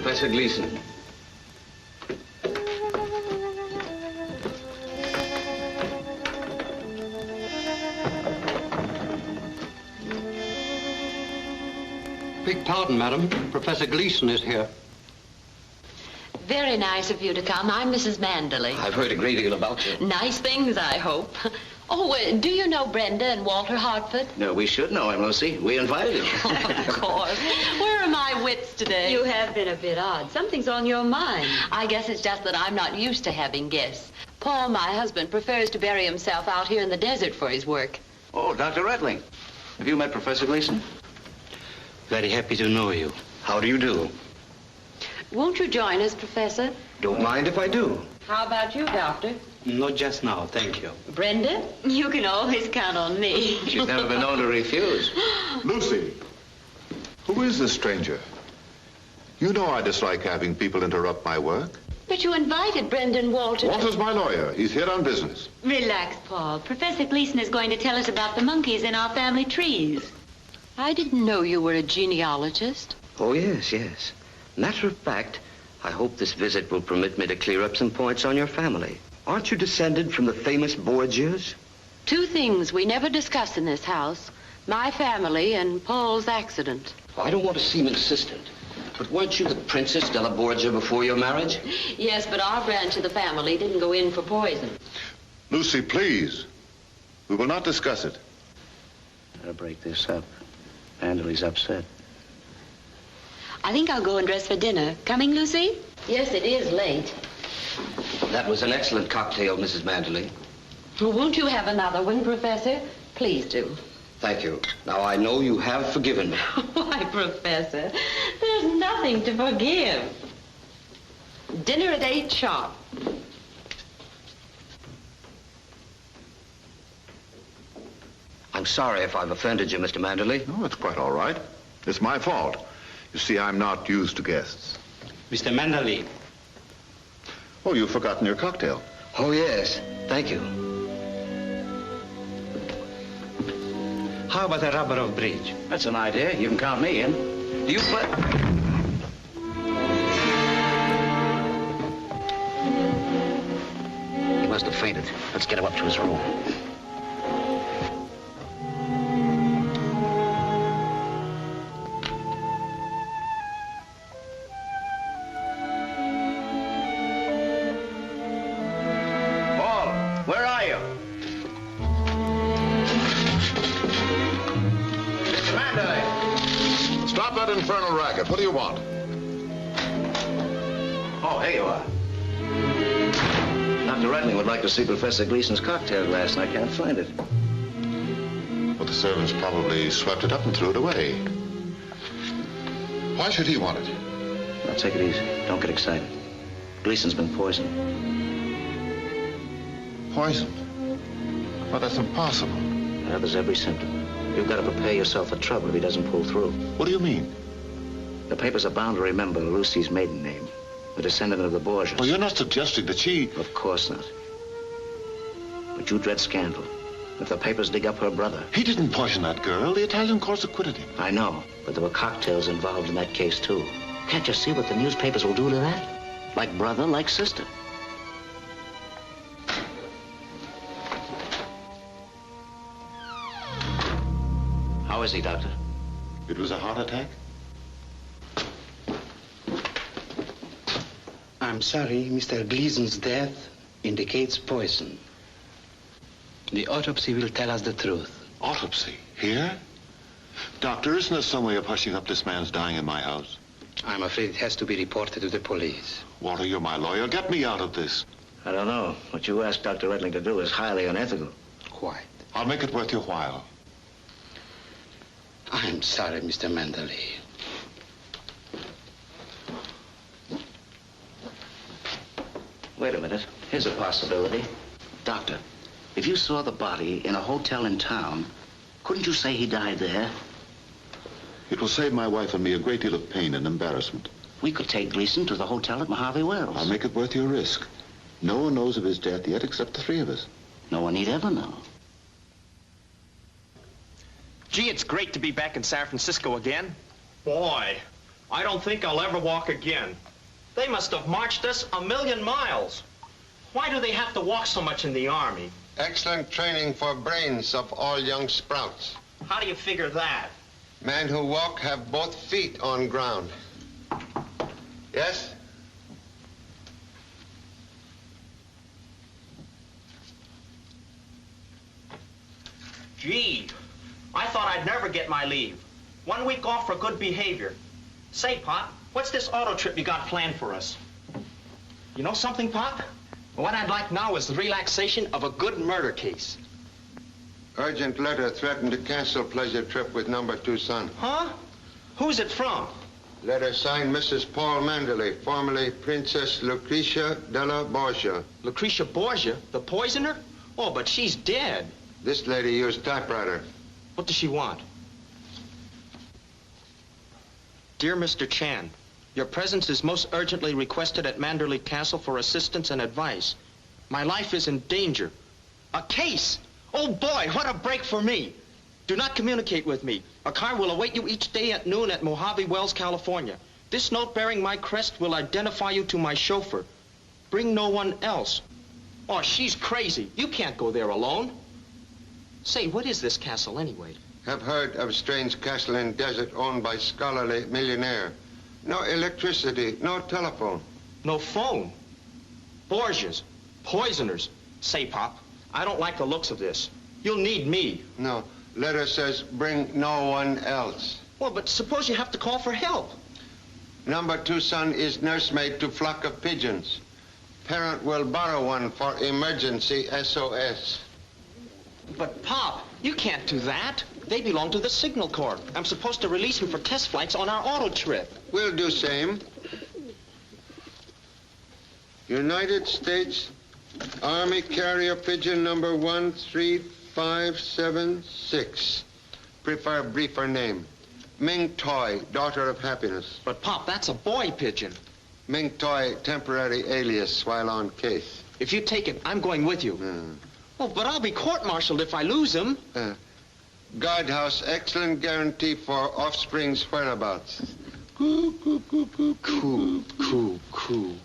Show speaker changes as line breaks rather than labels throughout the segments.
Professor Gleason.
Beg pardon, madam. Professor Gleason is here.
Very nice of you to come. I'm Mrs. Manderley.
I've heard a great deal about you.
Nice things, I hope. Oh, do you know Brenda and Walter Hartford?
No, we should know him, Lucy. We invited him.
Oh, of course. Where are my wits today?
You have been a bit odd. Something's on your mind.
I guess it's just that I'm not used to having guests. Paul, my husband, prefers to bury himself out here in the desert for his work.
Oh, Dr. Redling. Have you met Professor Gleason?
Very happy to know you.
How do you do?
Won't you join us, Professor?
Don't mind if I do.
How about you, Doctor?
Not just now, thank you.
Brenda?
You can always count on me.
She's never been known to refuse.
Lucy, who is this stranger? You know I dislike having people interrupt my work.
But you invited Brenda and Walter.
Walter's my lawyer. He's here on business.
Relax, Paul. Professor Gleason is going to tell us about the monkeys in our family trees.
I didn't know you were a genealogist.
Oh, yes, yes. Matter of fact, I hope this visit will permit me to clear up some points on your family. Aren't you descended from the famous Borgias?
Two things we never discuss in this house. My family and Paul's accident.
Oh, I don't want to seem insistent, but weren't you the Princess Della Borgia before your marriage?
Yes, but our branch of the family didn't go in for poison.
Lucy, please. We will not discuss it.
I'll break this up. Manderley's upset.
I think I'll go and dress for dinner. Coming, Lucy?
Yes, it is late.
That was an excellent cocktail, Mrs. Manderley.
Well, won't you have another one, Professor? Please do.
Thank you. Now, I know you have forgiven me.
Why, Professor, there's nothing to forgive. Dinner at 8 sharp.
I'm sorry if I've offended you, Mr. Manderley.
No, it's quite all right. It's my fault. You see, I'm not used to guests.
Mr. Manderley.
Oh, you've forgotten your cocktail.
Oh, yes. Thank you.
How about a rubber of bridge?
That's an idea. You can count me in. Do you play? He must have fainted. Let's get him up to his room.
Infernal racket. What do you want?
Oh, here you are. Dr. Redling would like to see Professor Gleason's cocktail glass, and I can't find it.
Well, the servants probably swept it up and threw it away. Why should he want it?
Now, take it easy. Don't get excited. Gleason's been poisoned.
Poisoned? Well, that's impossible.
Yeah, there's every symptom. You've got to prepare yourself for trouble if he doesn't pull through.
What do you mean?
The papers are bound to remember Lucy's maiden name, the descendant of the Borgias.
Well, you're not suggesting that she...
Of course not. But you dread scandal. If the papers dig up her brother...
He didn't poison that girl. The Italian courts acquitted him.
I know, but there were cocktails involved in that case, too. Can't you see what the newspapers will do to that? Like brother, like sister. How is he, Doctor?
It was a heart attack?
I'm sorry, Mr. Gleason's death indicates poison. The autopsy will tell us the truth.
Autopsy? Here? Doctor, isn't there some way of hushing up this man's dying in my house?
I'm afraid it has to be reported to the police.
Walter, you're my lawyer. Get me out of this.
I don't know. What you asked Dr. Redling to do is highly unethical.
Quite.
I'll make it worth your while.
I'm sorry, Mr. Manderley.
Wait a minute. Here's a possibility. Doctor, if you saw the body in a hotel in town, couldn't you say he died there?
It will save my wife and me a great deal of pain and embarrassment.
We could take Gleason to the hotel at Mojave Wells.
I'll make it worth your risk. No one knows of his death yet except the three of us.
No one need ever know.
Gee, it's great to be back in San Francisco again. Boy, I don't think I'll ever walk again. They must have marched us 1,000,000 miles. Why do they have to walk so much in the Army?
Excellent training for brains of all young sprouts.
How do you figure that?
Men who walk have both feet on ground. Yes?
Gee, I thought I'd never get my leave. 1 week off for good behavior. Say, Pop, what's this auto trip you got planned for us? You know something, Pop? What I'd like now is the relaxation of a good murder case.
Urgent letter threatened to cancel pleasure trip with number 2 son.
Huh? Who's it from?
Letter signed Mrs. Paul Manderley, formerly Princess Lucretia della Borgia.
Lucretia Borgia, the poisoner? Oh, but she's dead.
This lady used typewriter.
What does she want? Dear Mr. Chan, your presence is most urgently requested at Manderley Castle for assistance and advice. My life is in danger. A case! Oh boy, what a break for me! Do not communicate with me. A car will await you each day at noon at Mojave Wells, California. This note bearing my crest will identify you to my chauffeur. Bring no one else. Oh, she's crazy. You can't go there alone. Say, what is this castle anyway?
Have heard of strange castle in desert owned by scholarly millionaire. No electricity, no telephone.
No phone. Borgias. Poisoners. Say, Pop, I don't like the looks of this. You'll need me.
No. Letter says bring no one else.
Well, but suppose you have to call for help.
Number 2 son is nursemaid to flock of pigeons. Parent will borrow one for emergency SOS.
But, Pop, you can't do that. They belong to the Signal Corps. I'm supposed to release them for test flights on our auto trip.
We'll do same. United States Army Carrier Pigeon number 13576. Prefer briefer name. Ming Toy, daughter of happiness.
But, Pop, that's a boy pigeon.
Ming Toy, temporary alias while on case.
If you take it, I'm going with you. Oh, but I'll be court-martialed if I lose him.
Guardhouse, excellent guarantee for offspring's whereabouts.
Coo, coo, coo, coo, coo, coo, coo.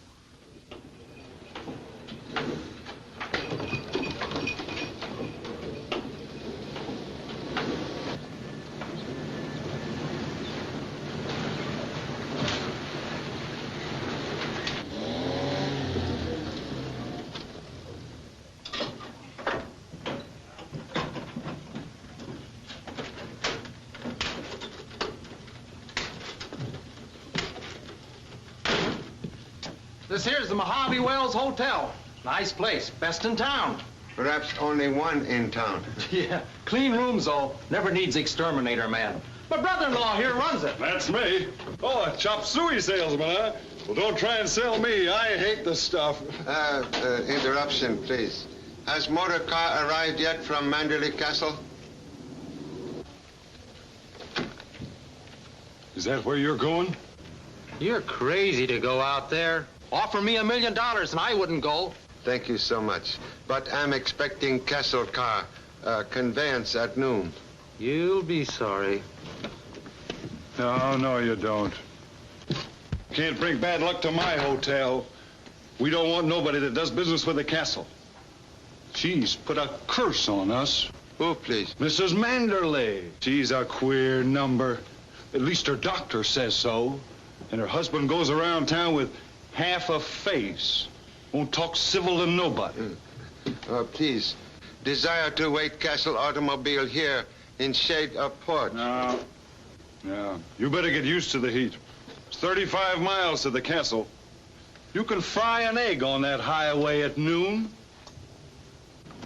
This here's the Mojave Wells Hotel. Nice place, best in town.
Perhaps only one in town.
Yeah, clean rooms, though. Never needs exterminator man. My brother-in-law here runs it.
That's me. Oh, a chop suey salesman, huh? Well, don't try and sell me. I hate the stuff.
Interruption, please. Has motor car arrived yet from Manderley Castle?
Is that where you're going?
You're crazy to go out there.
Offer me $1 million and I wouldn't go.
Thank you so much. But I'm expecting Castle car. Conveyance at noon.
You'll be sorry.
No, you don't. Can't bring bad luck to my hotel. We don't want nobody that does business with the castle. She's put a curse on us.
Who, please?
Mrs. Manderley. She's a queer number. At least her doctor says so. And her husband goes around town with half a face. Won't talk civil to nobody.
Please. Desire to wait Castle automobile here in shade of port.
No. You better get used to the heat. It's 35 miles to the castle. You can fry an egg on that highway at noon.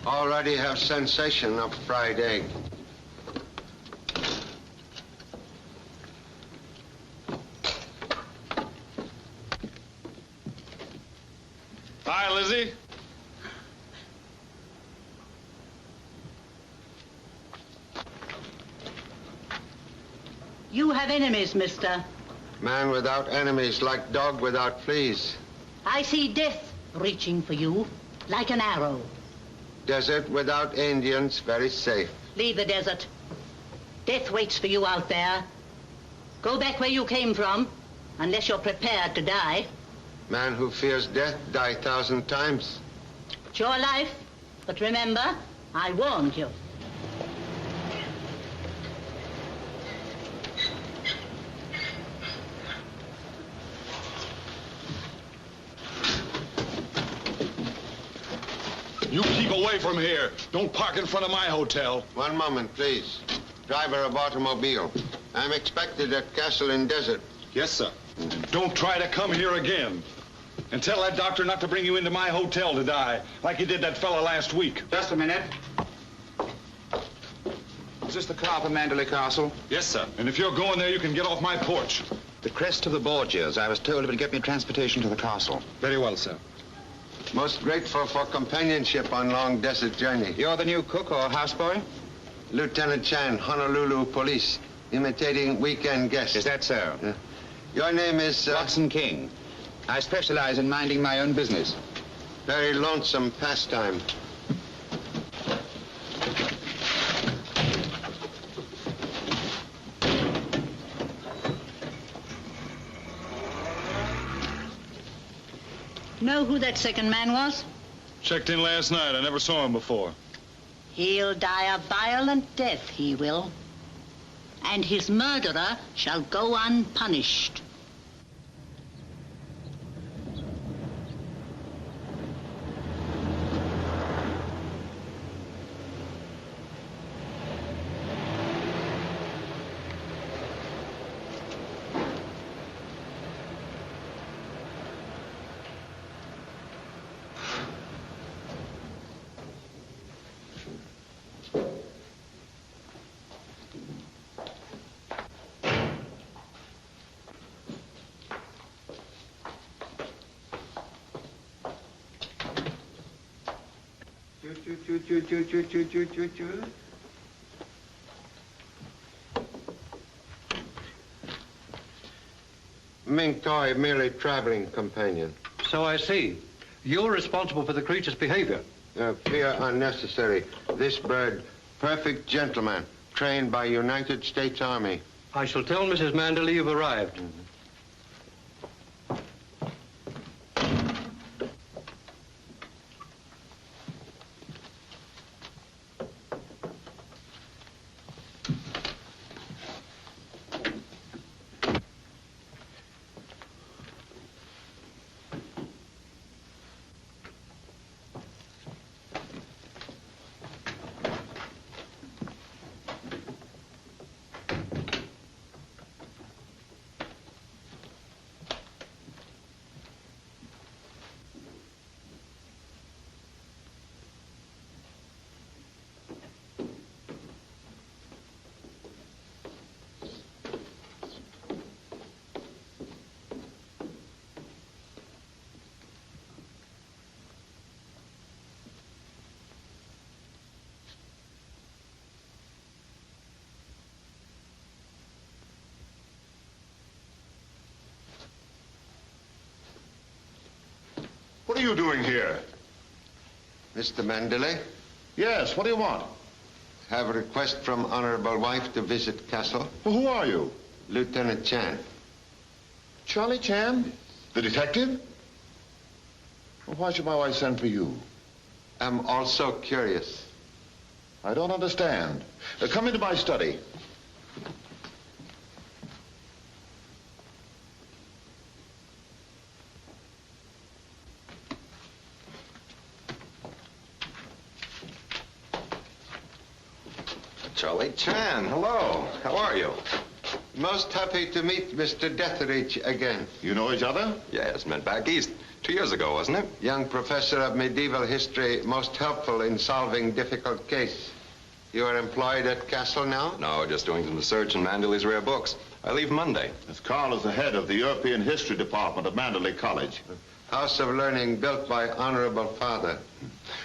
Already have sensation of fried egg.
Hi, Lizzie.
You have enemies, mister.
Man without enemies, like dog without fleas.
I see death reaching for you, like an arrow.
Desert without Indians, very safe.
Leave the desert. Death waits for you out there. Go back where you came from. unless you're prepared to die.
Man who fears death die 1,000 times.
It's your life, but remember, I warned you.
You keep away from here. Don't park in front of my hotel.
One moment, please. Driver of automobile. I'm expected at Castle in Desert.
Yes, sir. Don't try to come here again. And tell that doctor not to bring you into my hotel to die, like he did that fella last week.
Just a minute. Is this the car for Manderley Castle?
Yes, sir. And if you're going there, you can get off my porch.
The crest of the Borgias. I was told it would get me transportation to the castle.
Very well, sir.
Most grateful for companionship on long desert journey.
You're the new cook or houseboy?
Lieutenant Chan, Honolulu Police, imitating weekend guests.
Is that so?
Your name is...
Watson King. I specialize in minding my own business.
Very lonesome pastime.
Know who that second man was?
Checked in last night. I never saw him before.
He'll die a violent death, he will. And his murderer shall go unpunished.
Ming Toi, merely traveling companion.
So I see. You're responsible for the creature's behavior.
Fear unnecessary. This bird, perfect gentleman, trained by United States Army.
I shall tell Mrs. Manderley you've arrived.
What are you doing here?
Mr. Manderley?
Yes, what do you want?
Have a request from honorable wife to visit Castle.
Well, who are you?
Lieutenant Chan.
Charlie Chan? The detective? Well, why should my wife send for you?
I'm also curious.
I don't understand. Come into my study.
Charlie Chan, hello. How are you?
Most happy to meet Mr. Detheridge again.
You know each other?
Yes, met back east 2 years ago, wasn't it?
Young professor of medieval history, most helpful in solving difficult case. You are employed at Castle now?
No, just doing some research in Manderley's rare books. I leave Monday.
As Carl is the head of the European History Department of Manderley College.
House of Learning built by honorable father.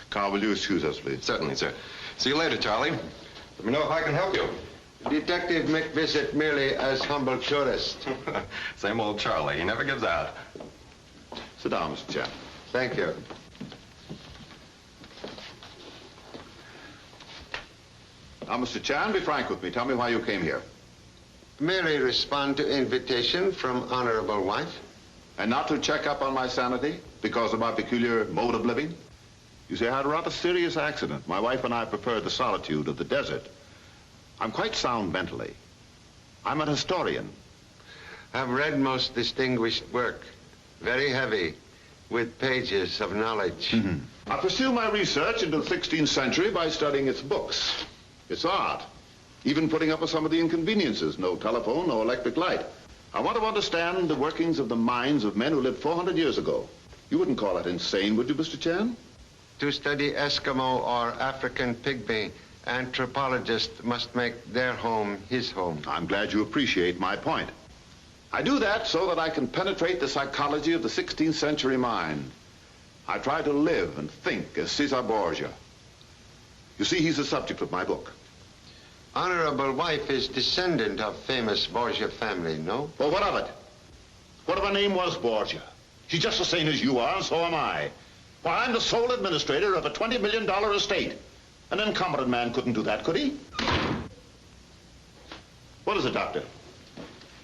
Carl, will you excuse us, please?
Certainly, sir. See you later, Charlie. Let me know if I can help you.
Detective make visit merely as humble tourist.
Same old Charlie. He never gives out.
Sit down, Mr. Chan.
Thank you.
Now, Mr. Chan, be frank with me. Tell me why you came here.
Merely respond to invitation from honorable wife.
And not to check up on my sanity because of my peculiar mode of living? You see, I had a rather serious accident. My wife and I prefer the solitude of the desert. I'm quite sound mentally. I'm an historian.
I've read most distinguished work. Very heavy, with pages of knowledge.
I pursue my research into the 16th century by studying its books, its art, even putting up with some of the inconveniences. No telephone, no electric light. I want to understand the workings of the minds of men who lived 400 years ago. You wouldn't call that insane, would you, Mr. Chan?
To study Eskimo or African pygmy, anthropologist must make their home his home.
I'm glad you appreciate my point. I do that so that I can penetrate the psychology of the 16th century mind. I try to live and think as Caesar Borgia. You see, he's the subject of my book.
Honorable wife is descendant of famous Borgia family, no?
Well, what of it? What if her name was Borgia? She's just the same as you are, and so am I. Why, I'm the sole administrator of a $20 million estate. An incompetent man couldn't do that, could he? What is it, Doctor?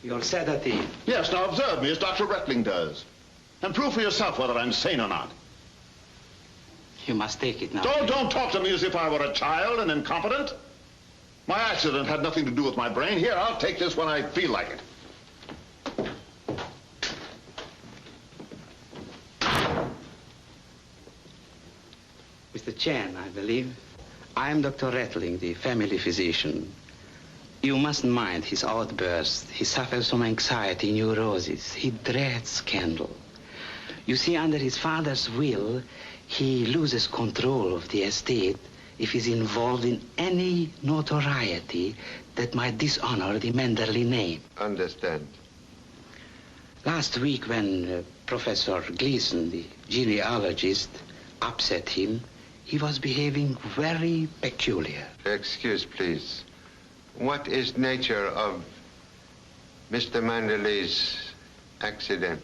Your sedative.
Yes, now observe me as Dr. Reckling does. And prove for yourself whether I'm sane or not.
You must take it now.
Don't talk to me as if I were a child and incompetent. My accident had nothing to do with my brain. Here, I'll take this when I feel like it.
Mr. Chan, I believe. I am Dr. Reckling, the family physician. You mustn't mind his outbursts. He suffers from anxiety, neurosis. He dreads scandal. You see, under his father's will, he loses control of the estate if he's involved in any notoriety that might dishonor the Manderley name.
Understand.
Last week, when Professor Gleason, the genealogist, upset him, he was behaving very peculiar.
Excuse, please. What is nature of Mr. Manderley's accident?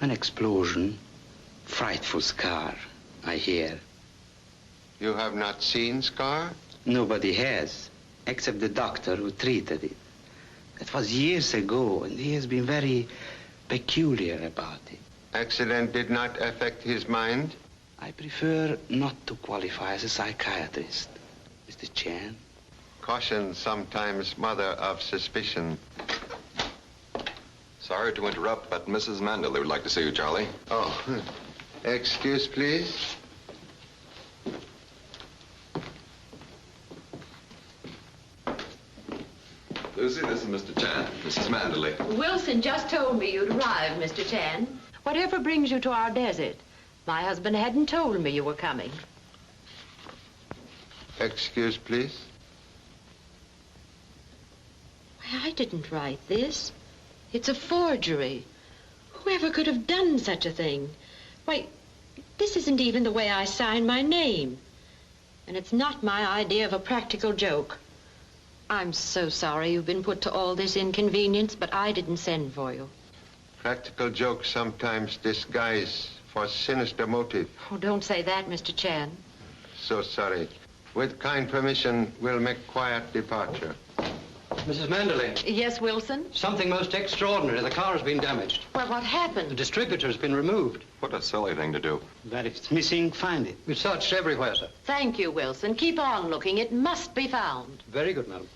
An explosion. Frightful scar, I hear.
You have not seen scar?
Nobody has, except the doctor who treated it. That was years ago, and he has been very peculiar about it.
Accident did not affect his mind?
I prefer not to qualify as a psychiatrist, Mr. Chan.
Caution sometimes mother of suspicion.
Sorry to interrupt, but Mrs. Manderley would like to see you, Charlie.
Oh, excuse, please.
Lucy, this is Mr. Chan, Mrs. Manderley.
Wilson just told me you'd arrived, Mr. Chan. Whatever brings you to our desert? My husband hadn't told me you were coming.
Excuse, please.
I didn't write this. It's a forgery. Whoever could have done such a thing? Why, this isn't even the way I sign my name. And it's not my idea of a practical joke. I'm so sorry you've been put to all this inconvenience, but I didn't send for you.
Practical jokes sometimes disguise for sinister motive.
Oh, don't say that, Mr. Chan.
So sorry. With kind permission, we'll make quiet departure.
Mrs. Manderley.
Yes, Wilson?
Something most extraordinary. The car has been damaged.
Well, what happened?
The distributor's been removed.
What a silly thing to do.
But if it's missing, find it.
We've searched everywhere, sir.
Thank you, Wilson. Keep on looking. It must be found.
Very good, madam.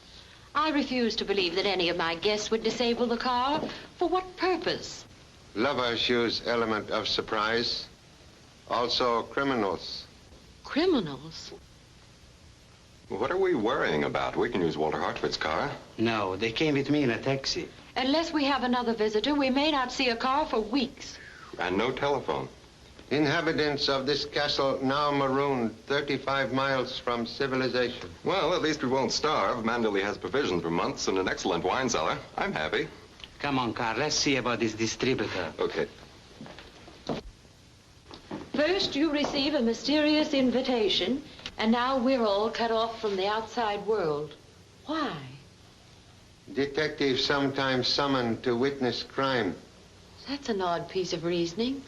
I refuse to believe that any of my guests would disable the car. For what purpose?
Lovers use element of surprise. Also criminals.
Criminals?
What are we worrying about? We can use Walter Hartford's car.
No, they came with me in a taxi.
Unless we have another visitor, we may not see a car for weeks.
And no telephone.
Inhabitants of this castle now marooned 35 miles from civilization.
Well, at least we won't starve. Manderley has provisions for months and an excellent wine cellar. I'm happy.
Come on, Carl. Let's see about this distributor.
Okay.
First, you receive a mysterious invitation, and now we're all cut off from the outside world. Why?
Detectives sometimes summoned to witness crime.
That's an odd piece of reasoning.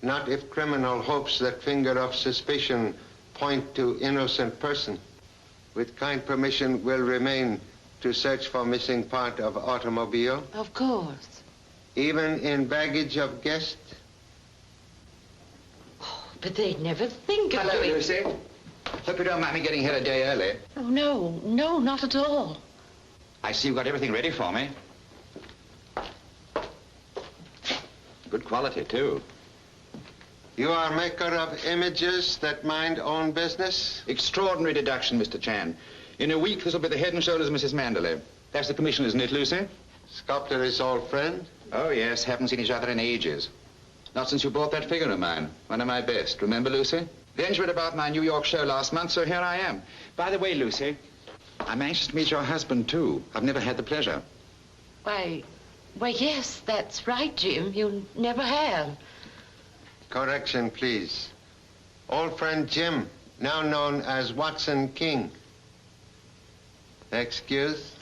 Not if criminal hopes that finger of suspicion point to innocent person. With kind permission, will remain to search for missing part of automobile?
Of course.
Even in baggage of guest?
But they'd never think of doing...
Lucy. Hope you don't mind me getting here a day early.
Oh, no, not at all.
I see you've got everything ready for me. Good quality, too.
You are maker of images that mind own business?
Extraordinary deduction, Mr. Chan. In a week, this will be the head and shoulders of Mrs. Manderley. That's the commission, isn't it, Lucy?
Sculptor is old friend?
Oh, yes. Haven't seen each other in ages. Not since you bought that figure of mine. One of my best. Remember, Lucy? Then you read about my New York show last month, so here I am. By the way, Lucy, I'm anxious to meet your husband, too. I've never had the pleasure.
Why, yes, that's right, Jim. You never have.
Correction, please. Old friend Jim, now known as Watson King. Excuse?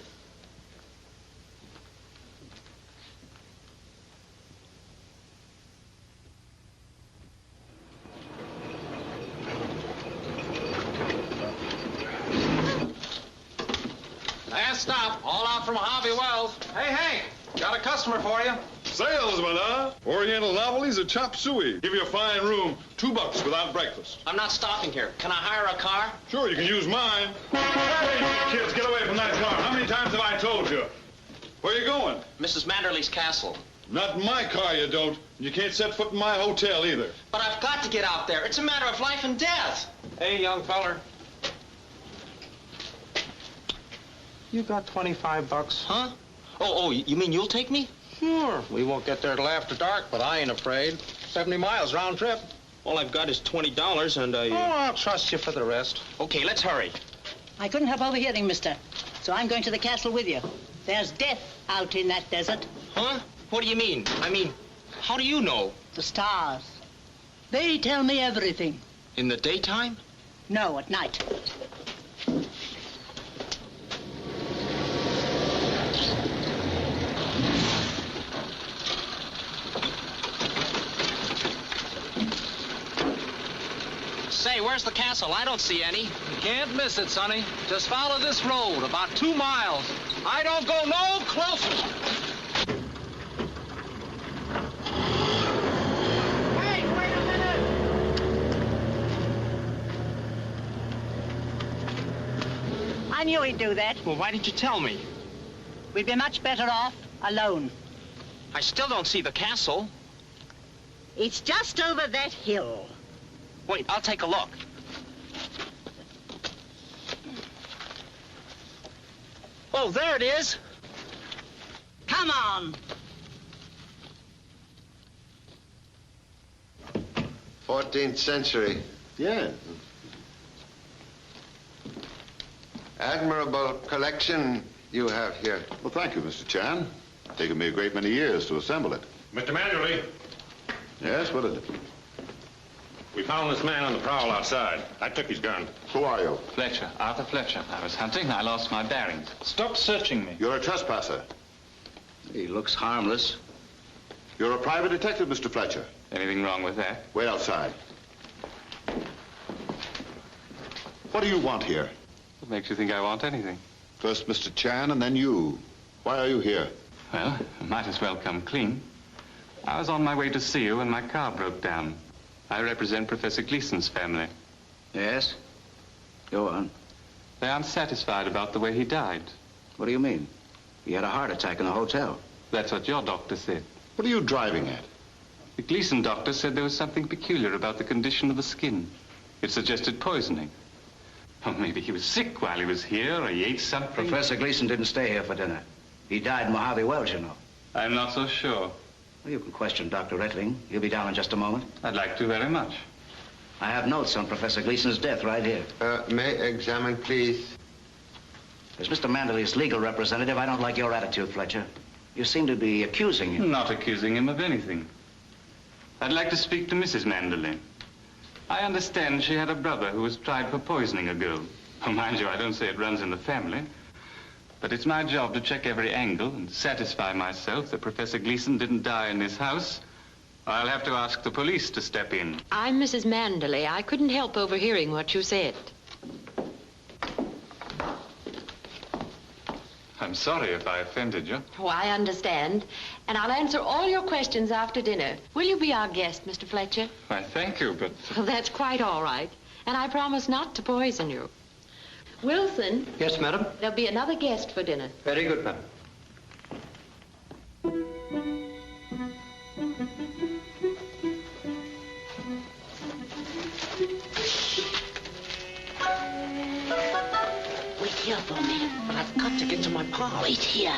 Last stop, all out from Harvey Wells. Hey, Hank, got a customer for you.
Salesman, huh? Oriental novelties or chop suey. Give you a fine room, $2 without breakfast.
I'm not stopping here. Can I hire a car?
Sure, you can use mine. Hey, kids, get away from that car. How many times have I told you? Where you going?
Mrs. Manderley's castle.
Not in my car, you don't. You can't set foot in my hotel either.
But I've got to get out there. It's a matter of life and death.
Hey, young feller. You got $25.
Huh? Oh, you mean you'll take me?
Sure. We won't get there till after dark, but I ain't afraid. 70 miles round trip.
All I've got is $20 and
Oh, I'll trust you for the rest.
Okay, let's hurry.
I couldn't help overhearing, mister. So I'm going to the castle with you. There's death out in that desert.
Huh? What do you mean? I mean, how do you know?
The stars. They tell me everything.
In the daytime?
No, at night.
Say, where's the castle? I don't see any.
You can't miss it, Sonny. Just follow this road, about 2 miles. I don't go no closer.
Hey, wait a minute! I knew he'd do that.
Well, why didn't you tell me?
We'd be much better off alone.
I still don't see the castle.
It's just over that hill.
Wait, I'll take a look. Oh, there it is.
Come on.
14th century.
Yeah.
Admirable collection you have here.
Well, thank you, Mr. Chan. It's taken me a great many years to assemble it.
Mr. Manderley,
Yes, what is it?
we found this man on the prowl outside. I took his gun.
Who are you?
Fletcher, Arthur Fletcher. I was hunting. I lost my bearings.
Stop searching me.
You're a trespasser.
He looks harmless.
You're a private detective, Mr. Fletcher.
Anything wrong with that?
Wait outside. What do you want here?
What makes you think I want anything?
First Mr. Chan and then you. Why are you here?
Well, I might as well come clean. I was on my way to see you when my car broke down. I represent Professor Gleason's family.
Yes? Go on.
They aren't satisfied about the way he died.
What do you mean? He had a heart attack in a hotel.
That's what your doctor said.
What are you driving at?
The Gleason doctor said there was something peculiar about the condition of the skin. It suggested poisoning. Or maybe he was sick while he was here, or he ate something.
Professor Gleason didn't stay here for dinner. He died in Mojave Wells, you know.
I'm not so sure.
Well, you can question Dr. Rettling. He'll be down in just a moment.
I'd like to very much.
I have notes on Professor Gleason's death right here.
May examine, please.
As Mr. Manderley's legal representative, I don't like your attitude, Fletcher. You seem to be accusing him.
Not accusing him of anything. I'd like to speak to Mrs. Manderley. I understand she had a brother who was tried for poisoning a girl. Oh, mind you, I don't say it runs in the family. But it's my job to check every angle and satisfy myself that Professor Gleason didn't die in this house. I'll have to ask the police to step in.
I'm Mrs. Manderley. I couldn't help overhearing what you said.
I'm sorry if I offended you.
Oh, I understand. And I'll answer all your questions after dinner. Will you be our guest, Mr. Fletcher?
Why, thank you, but...
Well, that's quite all right. And I promise not to poison you. Wilson.
Yes, madam?
There'll be another guest for dinner.
Very good, madam.
Wait here for a minute.
But I've got to get to my pa.
Wait here.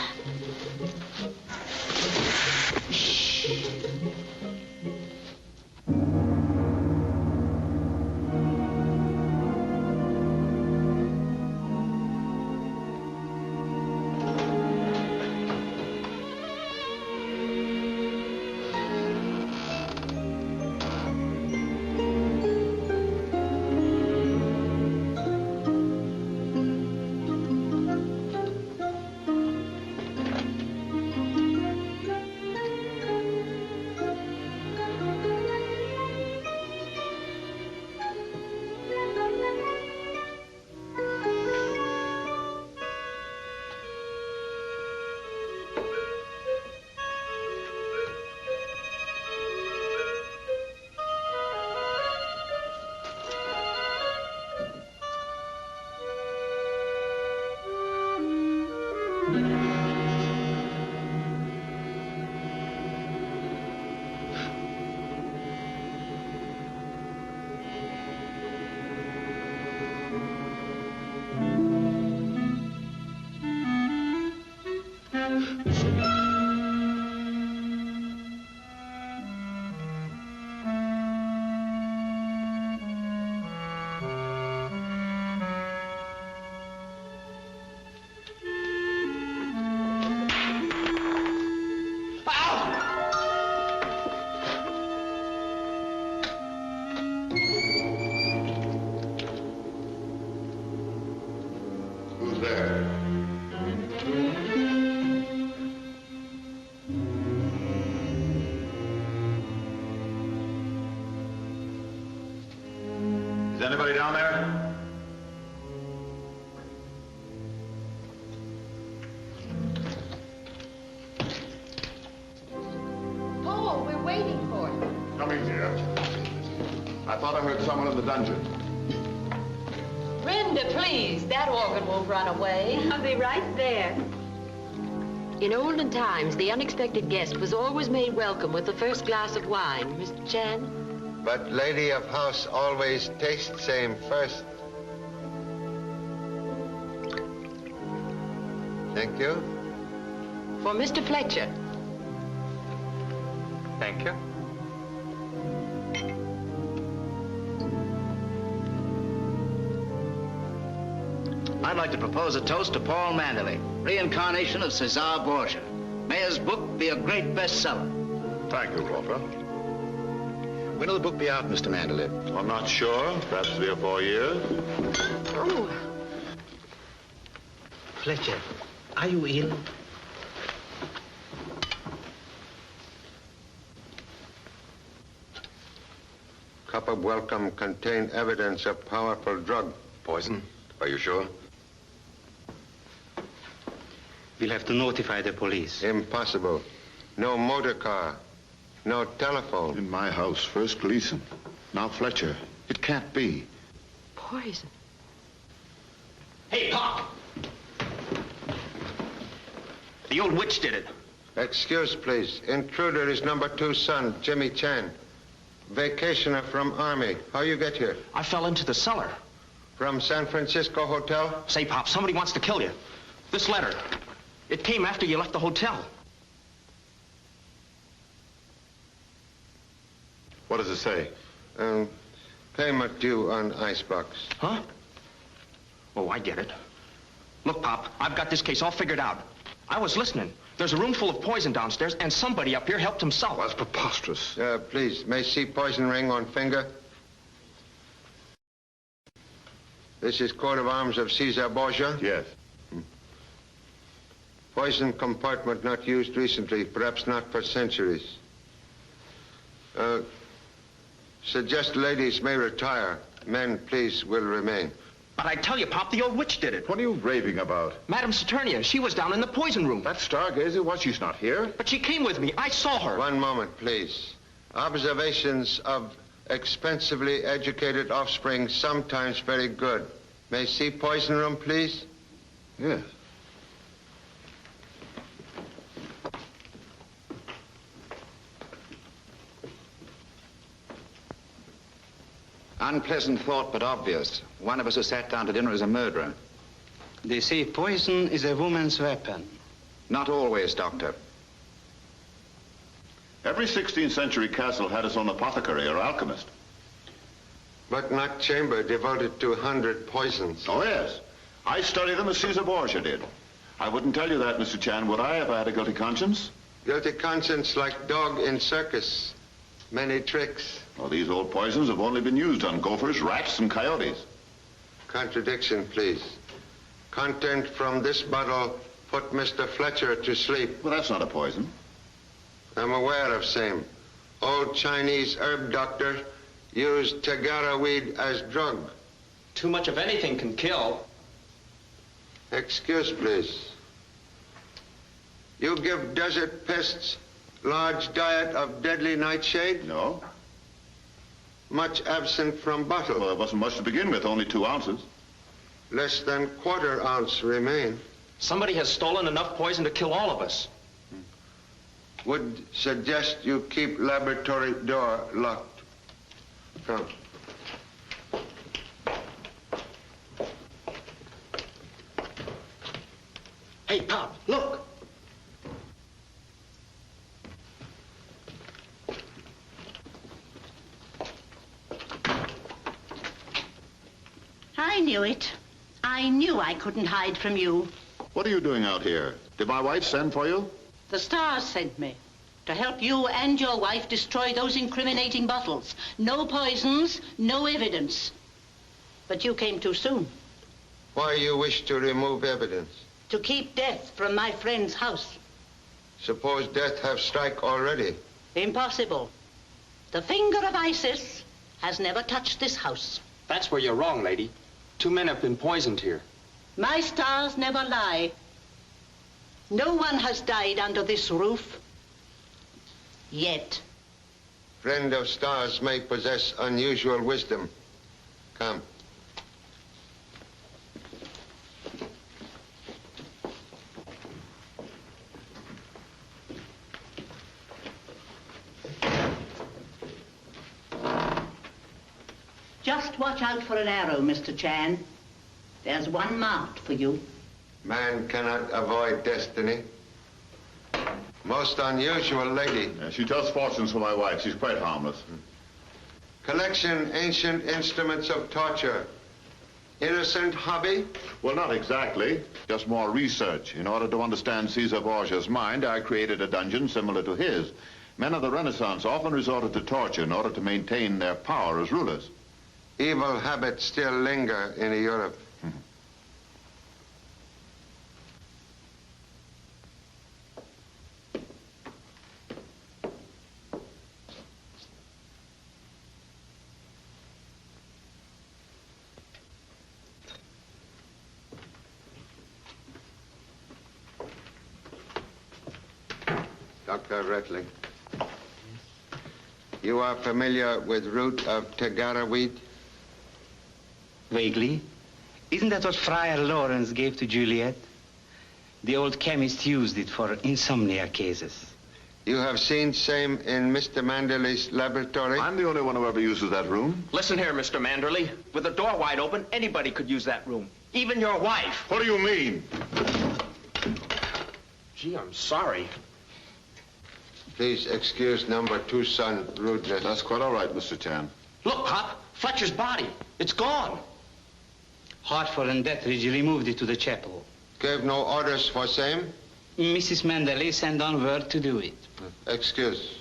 Is anybody down there?
Paul, we're waiting for you.
Coming here. I thought I heard someone in the dungeon.
Brenda, please. That organ won't run away.
I'll be right there.
In olden times, the unexpected guest was always made welcome with the first glass of wine. Mr. Chan?
But lady of house always taste same first. Thank you.
For Mr. Fletcher.
Thank you.
I'd like to propose a toast to Paul Manderley, reincarnation of Cesar Borgia. May his book be a great bestseller.
Thank you, Crawford.
When will the book be out, Mr. Manderley?
I'm not sure. Perhaps 3 or 4 years.
Oh.
Fletcher, are you ill?
Cup of welcome contained evidence of powerful drug.
Poison? Are you sure?
We'll have to notify the police.
Impossible. No motor car. No telephone.
In my house, first Gleason, now Fletcher. It can't be.
Poison.
Hey, Pop! The old witch did it.
Excuse, please. Intruder is number 2 son, Jimmy Chan. Vacationer from Army. How you get here?
I fell into the cellar.
From San Francisco Hotel?
Say, Pop, somebody wants to kill you. This letter, it came after you left the hotel.
What does it say?
Payment due on icebox.
Huh? Oh, I get it. Look, Pop, I've got this case all figured out. I was listening. There's a room full of poison downstairs, and somebody up here helped himself.
That's preposterous.
Please, may see poison ring on finger? This is coat of arms of Cesar Borgia?
Yes.
Poison compartment not used recently, perhaps not for centuries. Suggest ladies may retire. Men, please, will remain.
But I tell you, Pop, the old witch did it.
What are you raving about?
Madame Saturnia, she was down in the poison room.
That stargazer, what? She's not here?
But she came with me. I saw her.
One moment, please. Observations of expensively educated offspring sometimes very good. May see poison room, please?
Yes.
Unpleasant thought, but obvious. One of us who sat down to dinner is a murderer.
They say poison is a woman's weapon.
Not always, Doctor.
Every 16th century castle had its own apothecary or alchemist.
But not chamber devoted to 100 poisons.
Oh, yes. I study them as Caesar Borgia did. I wouldn't tell you that, Mr. Chan, would I, if I had a guilty conscience?
Guilty conscience like dog in circus. Many tricks.
Well, these old poisons have only been used on gophers, rats, and coyotes.
Contradiction, please. Content from this bottle put Mr. Fletcher to sleep.
Well, that's not a poison.
I'm aware of same. Old Chinese herb doctor used Tagara weed as drug.
Too much of anything can kill.
Excuse, please. You give desert pests large diet of deadly nightshade?
No.
Much absent from bottle?
Well, it wasn't much to begin with, only 2 ounces.
Less than quarter ounce remain.
Somebody has stolen enough poison to kill all of us.
Would suggest you keep laboratory door locked. Come.
Hey, Pop, look.
I knew it. I knew I couldn't hide from you.
What are you doing out here? Did my wife send for you?
The stars sent me to help you and your wife destroy those incriminating bottles. No poisons, no evidence. But you came too soon.
Why you wish to remove evidence?
To keep death from my friend's house.
Suppose death have strike already.
Impossible. The finger of Isis has never touched this house.
That's where you're wrong, lady. 2 men have been poisoned here.
My stars never lie. No one has died under this roof. Yet.
Friend of stars may possess unusual wisdom. Come.
Just watch out for an arrow, Mr. Chan. There's one marked for you.
Man cannot avoid destiny. Most unusual lady.
Yeah, she tells fortunes for my wife. She's quite harmless.
Collection ancient instruments of torture. Innocent hobby?
Well, not exactly. Just more research. In order to understand Caesar Borgia's mind, I created a dungeon similar to his. Men of the Renaissance often resorted to torture in order to maintain their power as rulers.
Evil habits still linger in Europe. Dr. Retling. You are familiar with root of Tagara weed?
Vaguely. Isn't that what Friar Lawrence gave to Juliet? The old chemist used it for insomnia cases.
You have seen same in Mr. Manderley's laboratory?
I'm the only one who ever uses that room.
Listen here, Mr. Manderley. With the door wide open, anybody could use that room. Even your wife.
What do you mean?
Gee, I'm sorry.
Please excuse number 2 son rudeness.
That's quite all right, Mr. Chan.
Look, Pop, Fletcher's body. It's gone.
Hartford and Detheridge removed it to the chapel.
Gave no orders for same?
Mrs. Manderley sent on word to do it.
Excuse.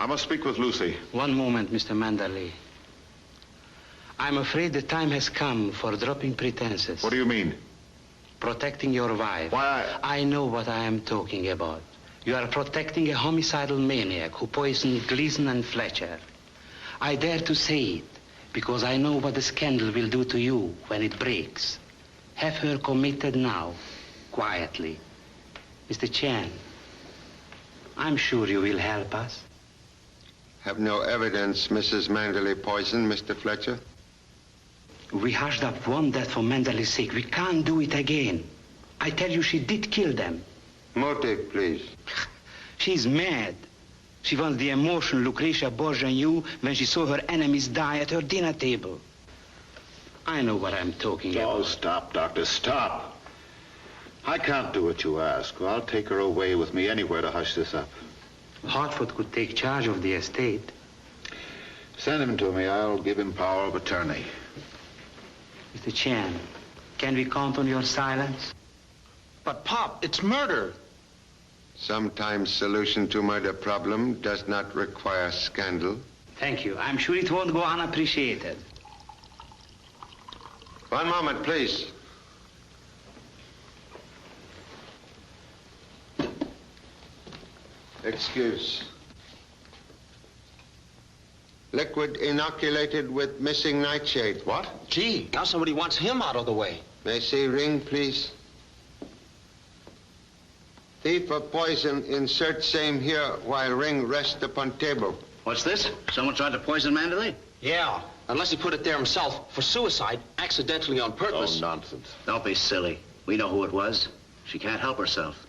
I must speak with Lucy.
One moment, Mr. Manderley. I'm afraid the time has come for dropping pretenses.
What do you mean?
Protecting your wife.
Why,
I know what I am talking about. You are protecting a homicidal maniac who poisoned Gleason and Fletcher. I dare to say it because I know what the scandal will do to you when it breaks. Have her committed now, quietly. Mr. Chan, I'm sure you will help us.
Have no evidence Mrs. Manderley poisoned Mr. Fletcher?
We hushed up one death for Manderley's sake. We can't do it again. I tell you, she did kill them.
Motive, please.
She's mad. She wants the emotion Lucretia Borgia knew when she saw her enemies die at her dinner table. I know what I'm talking about.
Oh, stop, Doctor, stop. I can't do what you ask. I'll take her away with me anywhere to hush this up.
Hartford could take charge of the estate.
Send him to me. I'll give him power of attorney.
Mr. Chan, can we count on your silence?
But, Pop, it's murder.
Sometimes solution to murder problem does not require scandal.
Thank you. I'm sure it won't go unappreciated.
One moment, please. Excuse. Liquid inoculated with missing nightshade.
What? Gee, now somebody wants him out of the way.
May I see ring, please? Thief of poison, insert same here while ring rest upon table.
What's this? Someone tried to poison Manderley?
Yeah, unless he put it there himself for suicide, accidentally on purpose.
Oh, nonsense.
Don't be silly. We know who it was. She can't help herself.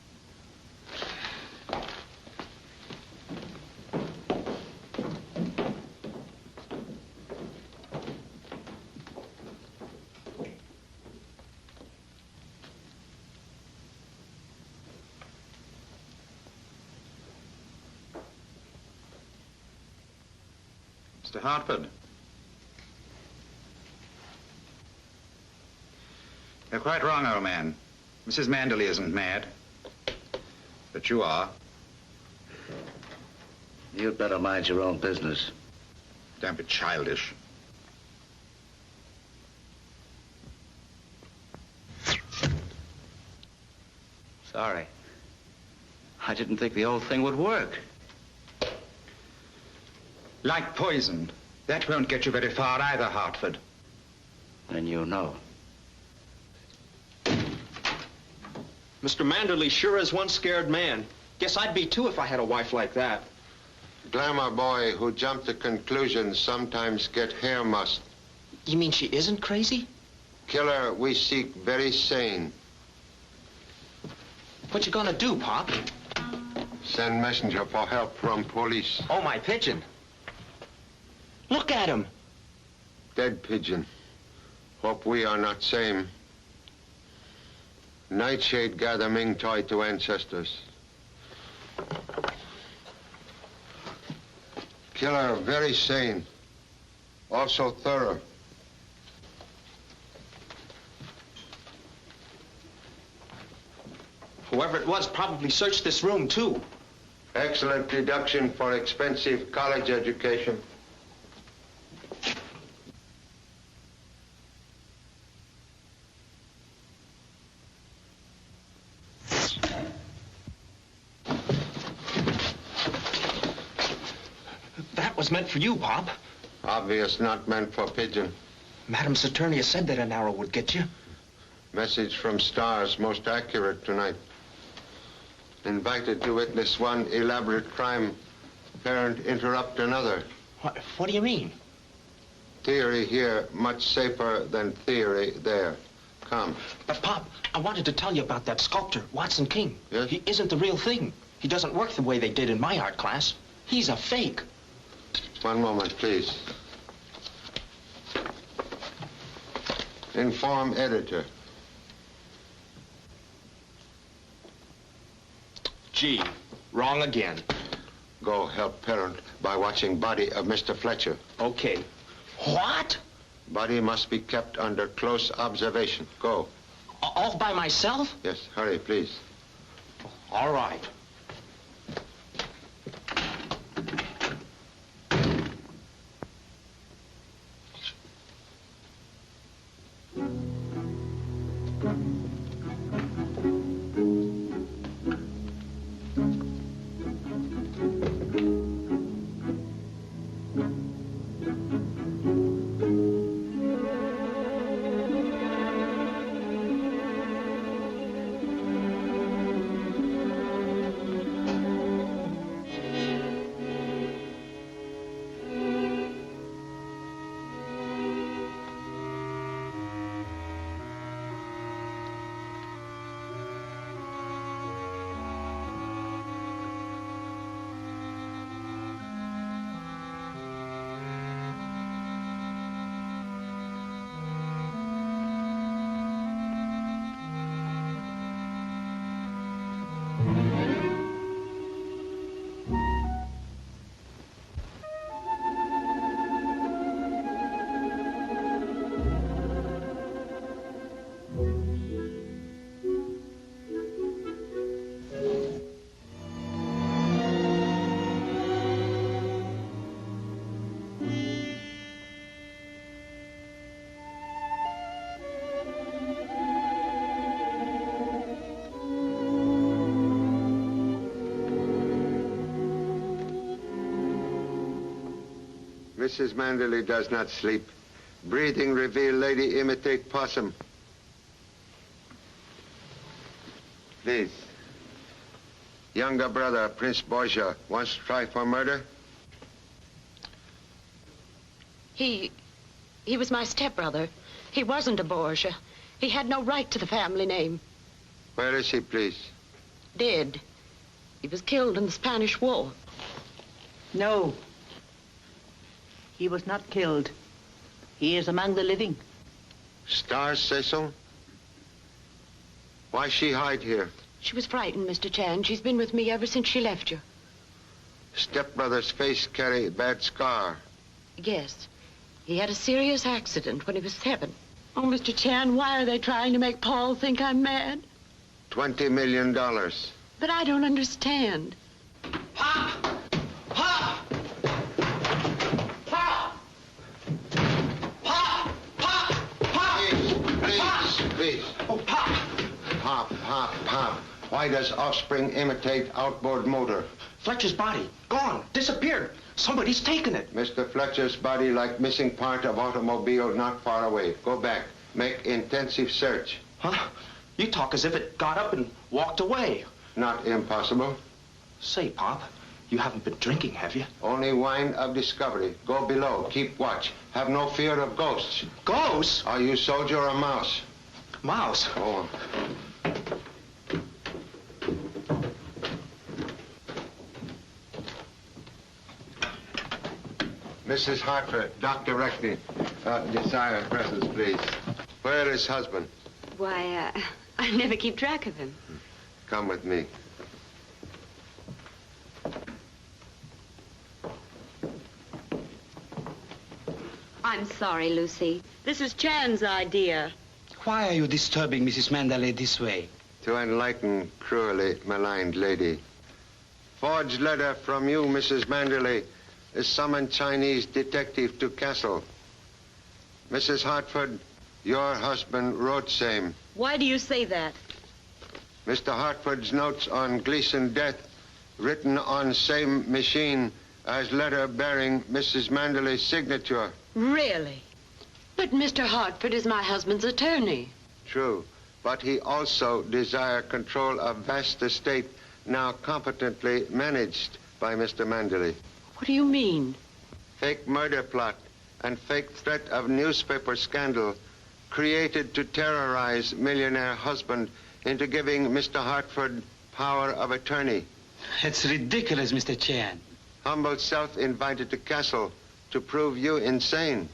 Mr. Hartford. You're quite wrong, old man. Mrs. Manderley isn't mad. But you are.
You'd better mind your own business.
Don't be childish.
Sorry. I didn't think the old thing would work.
Like poison. That won't get you very far either, Hartford.
Then you know.
Mr. Manderley sure is one scared man. Guess I'd be too if I had a wife like that.
Glamour boy who jump to conclusions sometimes get hair must.
You mean she isn't crazy?
Killer we seek very sane.
What you gonna do, Pop?
Send messenger for help from police.
Oh, my pigeon. Look at him.
Dead pigeon. Hope we are not same. Nightshade gather Ming toy to ancestors. Killer very sane. Also thorough.
Whoever it was probably searched this room, too.
Excellent deduction for expensive college education.
That was meant for you, Pop.
Obvious not meant for pigeon.
Madam Saturnia said that an arrow would get you.
Message from stars most accurate tonight. Invited to witness one elaborate crime. Parent interrupt another.
What do you mean?
Theory here much safer than theory there. Come.
But, Pop, I wanted to tell you about that sculptor, Watson King.
Yes?
He isn't the real thing. He doesn't work the way they did in my art class. He's a fake.
One moment, please. Inform editor.
Gee, wrong again.
Go help parent by watching body of Mr. Fletcher.
Okay. What?
Body must be kept under close observation. Go.
All by myself?
Yes, hurry, please.
All right.
Mrs. Manderley does not sleep. Breathing reveal lady imitate possum. Please. Younger brother, Prince Borgia, wants to try for murder?
He was my stepbrother. He wasn't a Borgia. He had no right to the family name.
Where is he, please?
Dead. He was killed in the Spanish War.
No. He was not killed. He is among the living.
Stars say so? Why she hide here?
She was frightened, Mr. Chan. She's been with me ever since she left you.
Stepbrother's face carry bad scar.
Yes. He had a serious accident when he was 7. Oh, Mr. Chan, why are they trying to make Paul think I'm mad?
$20 million.
But I don't understand.
Please.
Oh, Pop!
Pop. Why does Offspring imitate outboard motor?
Fletcher's body. Gone. Disappeared. Somebody's taken it.
Mr. Fletcher's body like missing part of automobile not far away. Go back. Make intensive search.
Huh? You talk as if it got up and walked away.
Not impossible.
Say, Pop, you haven't been drinking, have you?
Only wine of discovery. Go below. Keep watch. Have no fear of ghosts.
Ghosts?
Are you soldier or mouse?
Mouse.
Oh. Mrs. Hartford, Dr. Reckney, desire presence, please. Where is husband?
Why, I never keep track of him.
Come with me.
I'm sorry, Lucy. This is Chan's idea.
Why are you disturbing Mrs. Manderley this way?
To enlighten cruelly maligned lady. Forged letter from you, Mrs. Manderley, is summoned Chinese detective to castle. Mrs. Hartford, your husband wrote same.
Why do you say that?
Mr. Hartford's notes on Gleason death written on same machine as letter bearing Mrs. Manderley's signature.
Really? But Mr. Hartford is my husband's attorney.
True, but he also desire control of vast estate now competently managed by Mr. Manderley.
What do you mean?
Fake murder plot and fake threat of newspaper scandal created to terrorize millionaire husband into giving Mr. Hartford power of attorney.
It's ridiculous, Mr. Chan.
Humble self invited to castle to prove you insane.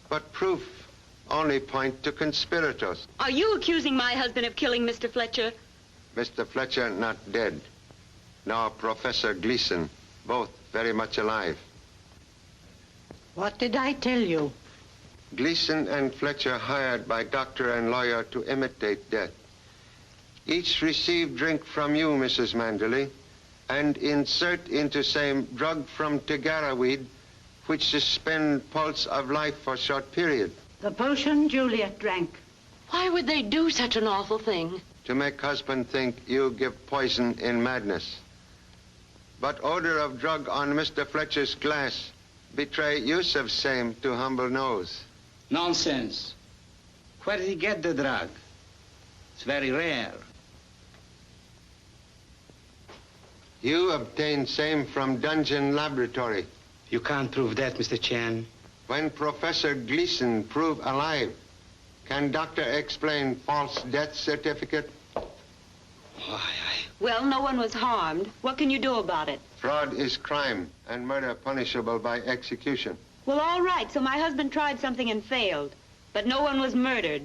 But proof only point to conspirators.
Are you accusing my husband of killing Mr. Fletcher?
Mr. Fletcher not dead. Nor Professor Gleason, both very much alive.
What did I tell you?
Gleason and Fletcher hired by doctor and lawyer to imitate death. Each received drink from you, Mrs. Manderley, and insert into same drug from Tagara weed, which suspend pulse of life for short period.
The potion Juliet drank.
Why would they do such an awful thing?
To make husband think you give poison in madness. But odor of drug on Mr. Fletcher's glass betray use of same to humble nose.
Nonsense. Where did he get the drug? It's very rare.
You obtained same from Dungeon Laboratory.
You can't prove that, Mr. Chan.
When Professor Gleason prove alive, can doctor explain false death certificate?
Well, no one was harmed. What can you do about it?
Fraud is crime and murder punishable by execution.
Well, all right, so my husband tried something and failed. But no one was murdered.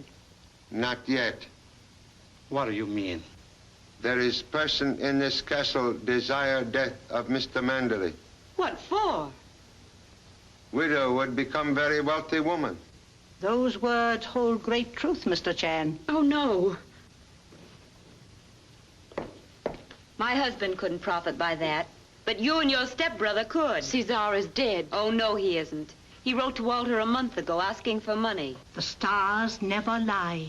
Not yet.
What do you mean?
There is person in this castle desire death of Mr. Manderley.
What for?
Widow would become very wealthy woman.
Those words hold great truth, Mr. Chan.
Oh, no.
My husband couldn't profit by that. But you and your stepbrother could.
Cesar is dead.
Oh, no, he isn't. He wrote to Walter a month ago asking for money.
The stars never lie.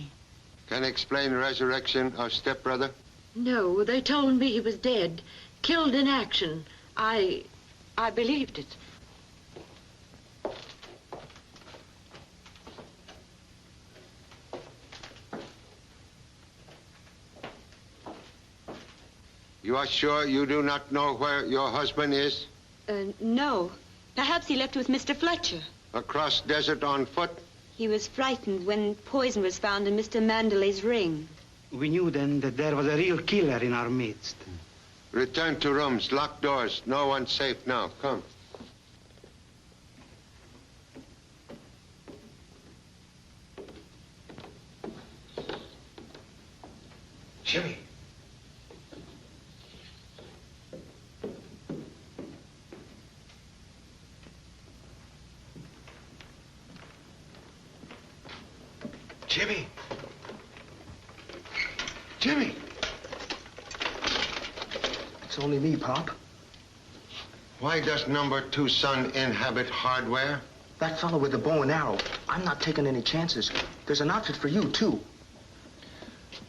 Can explain resurrection of stepbrother?
No, they told me he was dead, killed in action. I believed it.
You are sure you do not know where your husband is?
No. Perhaps he left with Mr. Fletcher.
Across desert on foot?
He was frightened when poison was found in Mr. Manderley's ring.
We knew then that there was a real killer in our midst.
Return to rooms, lock doors. No one's safe now. Come.
Jimmy. Jimmy. Jimmy.
It's only me, Pop.
Why does number 2 son inhabit hardware?
That fellow with the bow and arrow. I'm not taking any chances. There's an outfit for you, too.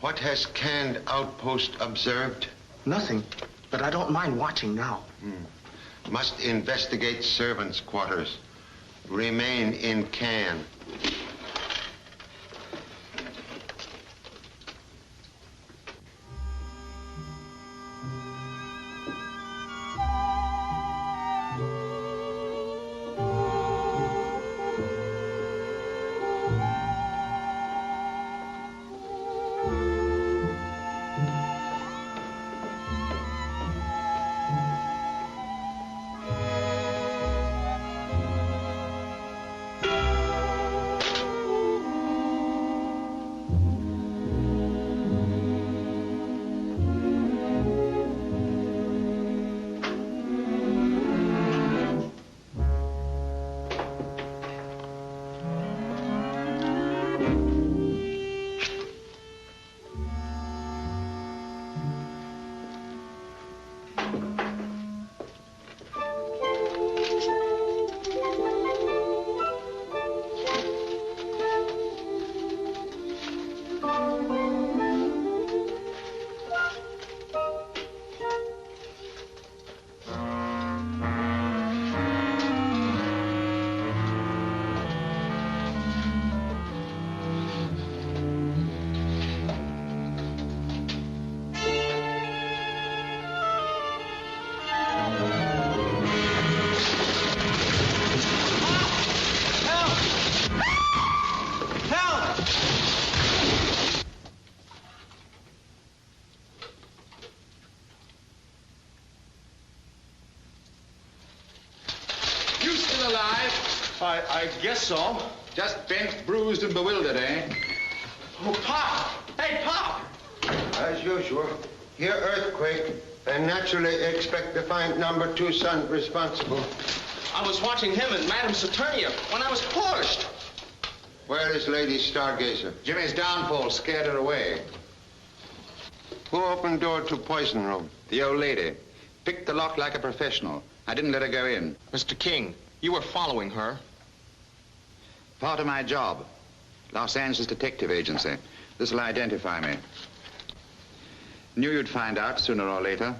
What has Canned Outpost observed?
Nothing, but I don't mind watching now.
Must investigate servants' quarters. Remain in Cannes.
I guess so.
Just bent, bruised, and bewildered, eh?
Oh, Pop! Hey, Pop!
As usual, here earthquake, and naturally expect to find number 2 son responsible.
I was watching him and Madame Saturnia when I was pushed.
Where is Lady Stargazer?
Jimmy's downfall scared her away.
Who opened door to poison room?
The old lady. Picked the lock like a professional. I didn't let her go in.
Mr. King, you were following her.
Part of my job. Los Angeles Detective Agency. This'll identify me. Knew you'd find out sooner or later.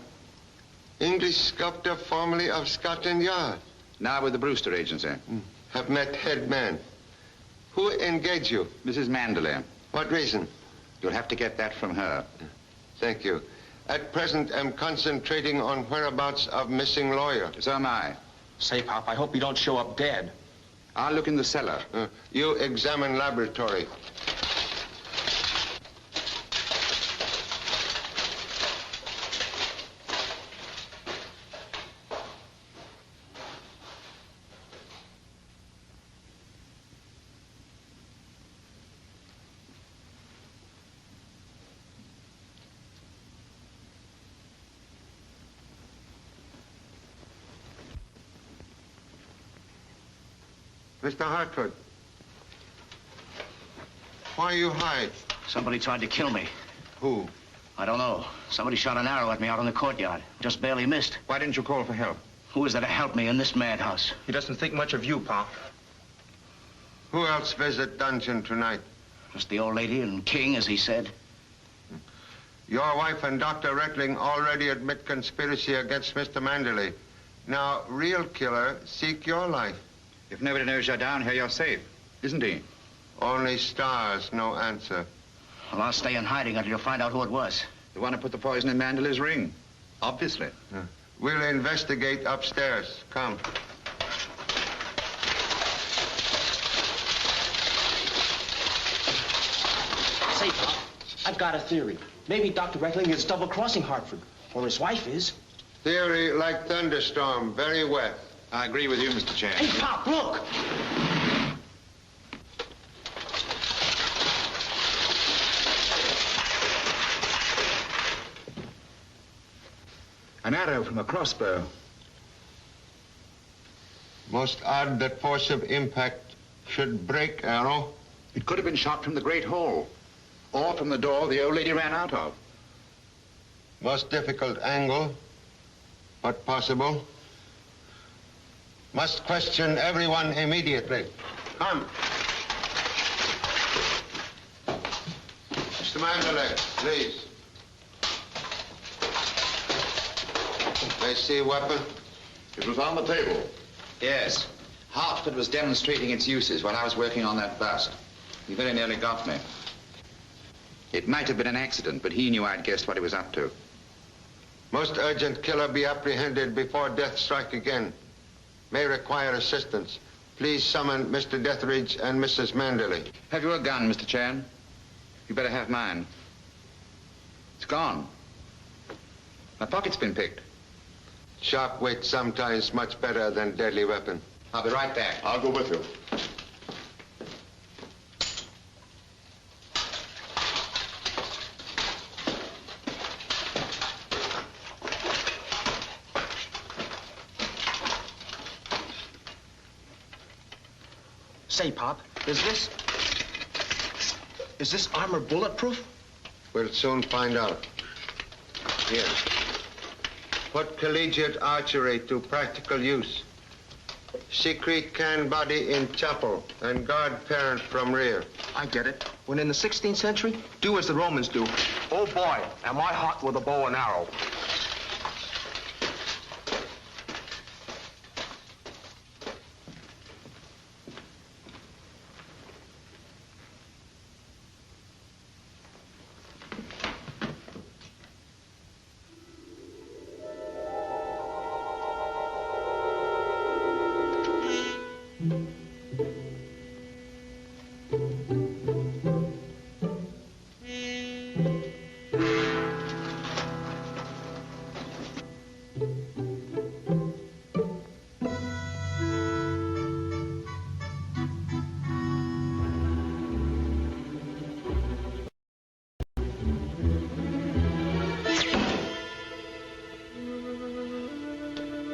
English sculptor formerly of Scotland Yard.
Now with the Brewster Agency.
Have met head man. Who engaged you?
Mrs. Manderley.
What reason?
You'll have to get that from her.
Thank you. At present, am concentrating on whereabouts of missing lawyer.
So am I.
Say, Pop, I hope you don't show up dead.
I'll look in the cellar.
You examine laboratory. Mr. Hartford, why you hide?
Somebody tried to kill me.
Who?
I don't know. Somebody shot an arrow at me out in the courtyard. Just barely missed.
Why didn't you call for help?
Who is there to help me in this madhouse?
He doesn't think much of you, Pop.
Who else visit dungeon tonight?
Just the old lady and King, as he said.
Your wife and Dr. Reckling already admit conspiracy against Mr. Manderley. Now, real killer, seek your life.
If nobody knows you're down here, you're safe, isn't he?
Only stars, no answer.
Well, I'll stay in hiding until you find out who it was.
The one who put the poison in Manderley's ring. Obviously.
We'll investigate upstairs. Come.
Say, Pop, I've got a theory. Maybe Dr. Reckling is double-crossing Hartford, or his wife is.
Theory like thunderstorm, very wet.
I agree with you, Mr. Chan.
Hey, Pop, look!
An arrow from a crossbow.
Most odd that force of impact should break arrow.
It could have been shot from the Great Hall, or from the door the old lady ran out of.
Most difficult angle, but possible. Must question everyone immediately. Come. Mr. Mandalay, please. May I see a weapon?
It was on the table.
Yes. Hartford was demonstrating its uses while I was working on that bust. He very nearly got me. It might have been an accident, but he knew I'd guessed what he was up to.
Most urgent killer be apprehended before death strike again. May require assistance. Please summon Mr. Deathridge and Mrs. Manderley.
Have you a gun, Mr. Chan? You better have mine. It's gone. My pocket's been picked.
Sharp wit sometimes much better than deadly weapon.
I'll be right back.
I'll go with you.
Say, Pop, is this armor bulletproof?
We'll soon find out. Here. Put collegiate archery to practical use. Secret can body in chapel and guard parent from rear.
I get it. When in the 16th century, do as the Romans do. Oh boy, am I hot with a bow and arrow.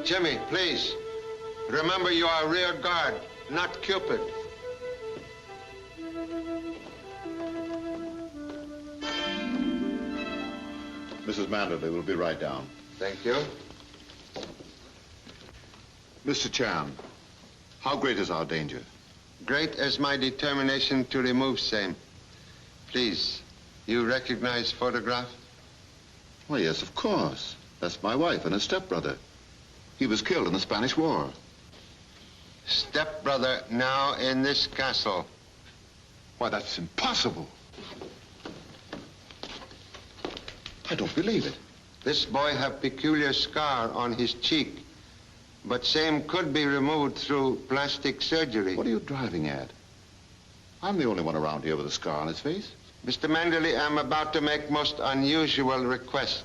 Jimmy, please. Remember you are rear guard, not Cupid.
Mrs. Manderley will be right down.
Thank you.
Mr. Chan, how great is our danger?
Great as my determination to remove same. Please, you recognize photograph?
Why, yes, of course. That's my wife and her stepbrother. He was killed in the Spanish War.
Stepbrother now in this castle.
Why, that's impossible. I don't believe it.
This boy have peculiar scar on his cheek, but same could be removed through plastic surgery.
What are you driving at? I'm the only one around here with a scar on his face.
Mr. Manderley, I'm about to make most unusual request.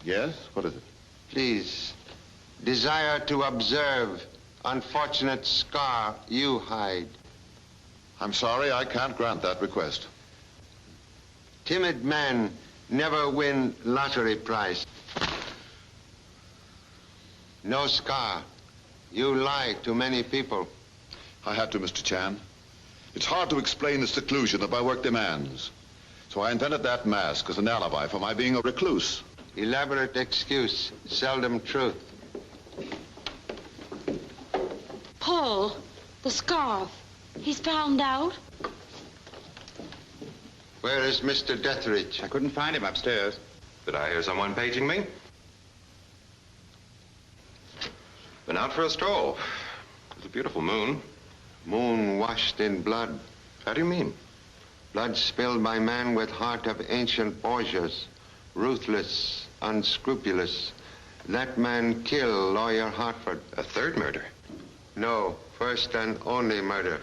Yes? What is it?
Please, desire to observe unfortunate scar you hide.
I'm sorry, I can't grant that request.
Timid man never win lottery prize. No scar. You lie to many people.
I had to, Mr. Chan. It's hard to explain the seclusion that my work demands. So I invented that mask as an alibi for my being a recluse.
Elaborate excuse, seldom truth.
Paul, the scarf. He's found out.
Where is Mr. Deathridge?
I couldn't find him upstairs.
Did I hear someone paging me? Been out for a stroll. It's a beautiful moon.
Moon washed in blood.
How do you mean?
Blood spilled by man with heart of ancient Borgias. ruthless, unscrupulous. That man killed Lawyer Hartford.
A third murder?
No, first and only murder.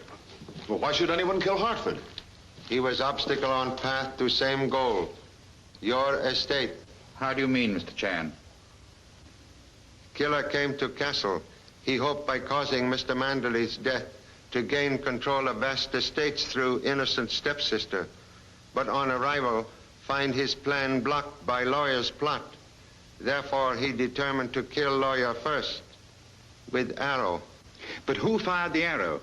Well, why should anyone kill Hartford?
He was obstacle on path to same goal. Your estate.
How do you mean, Mr. Chan?
Killer came to Castle. He hoped by causing Mr. Manderley's death to gain control of vast estates through innocent stepsister. But on arrival, find his plan blocked by Lawyer's plot. Therefore, he determined to kill Lawyer first, with arrow.
But who fired the arrow?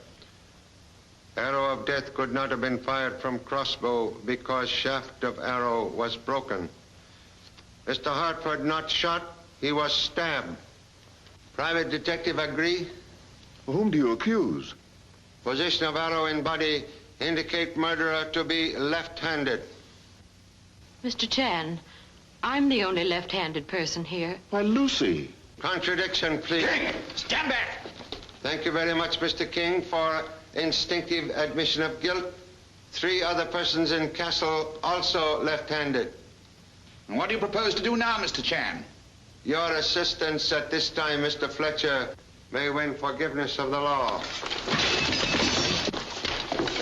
Arrow of death could not have been fired from crossbow because shaft of arrow was broken. Mr. Hartford not shot, he was stabbed. Private detective agree?
Whom do you accuse?
Position of arrow in body indicate murderer to be left-handed.
Mr. Chan, I'm the only left-handed person here.
Why, Lucy.
Contradiction, please.
King, stand back!
Thank you very much, Mr. King, for instinctive admission of guilt. 3 other persons in Castle also left-handed.
And what do you propose to do now, Mr. Chan?
Your assistance at this time, Mr. Fletcher, may win forgiveness of the law.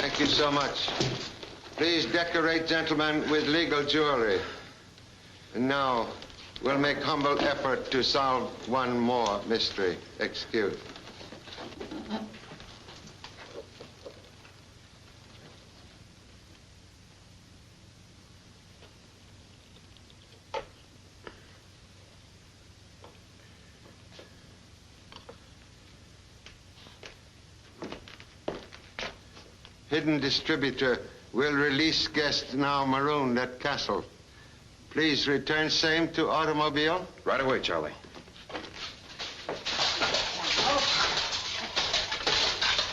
Thank you so much. Please decorate, gentlemen, with legal jewelry. And now, we'll make humble effort to solve one more mystery. Excuse. Hidden distributor will release guest now marooned at Castle. Please return same to automobile.
Right away, Charlie.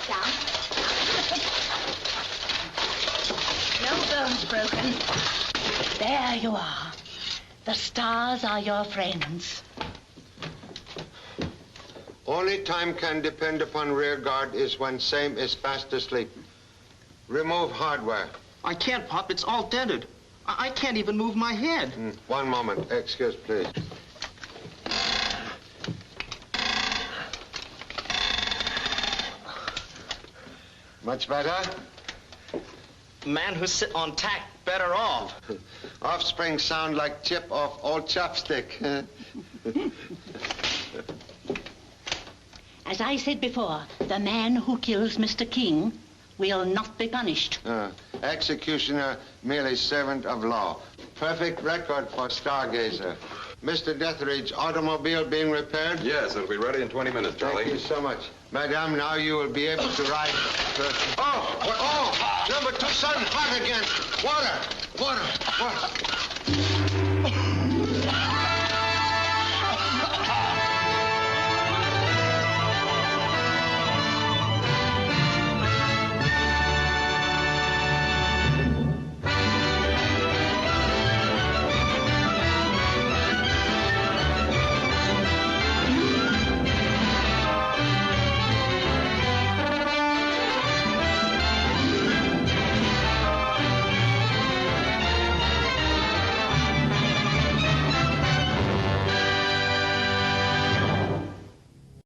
Down. No bones broken. There you are. The stars are your friends.
Only time can depend upon rear guard is when same is fast asleep. Remove hardware.
I can't, Pop. It's all dented. I can't even move my head.
One moment. Excuse, please. Much better?
Man who's sit on tack better off.
Offspring sound like chip off old chopstick.
As I said before, the man who kills Mr. King will not be punished.
Executioner, merely servant of law. Perfect record for stargazer. Mr. Detheridge, automobile being repaired?
Yes, it'll be ready in 20 minutes, Charlie.
Thank you so much. Madame, now you will be able to ride. Oh, number 2 son, hot again. Water.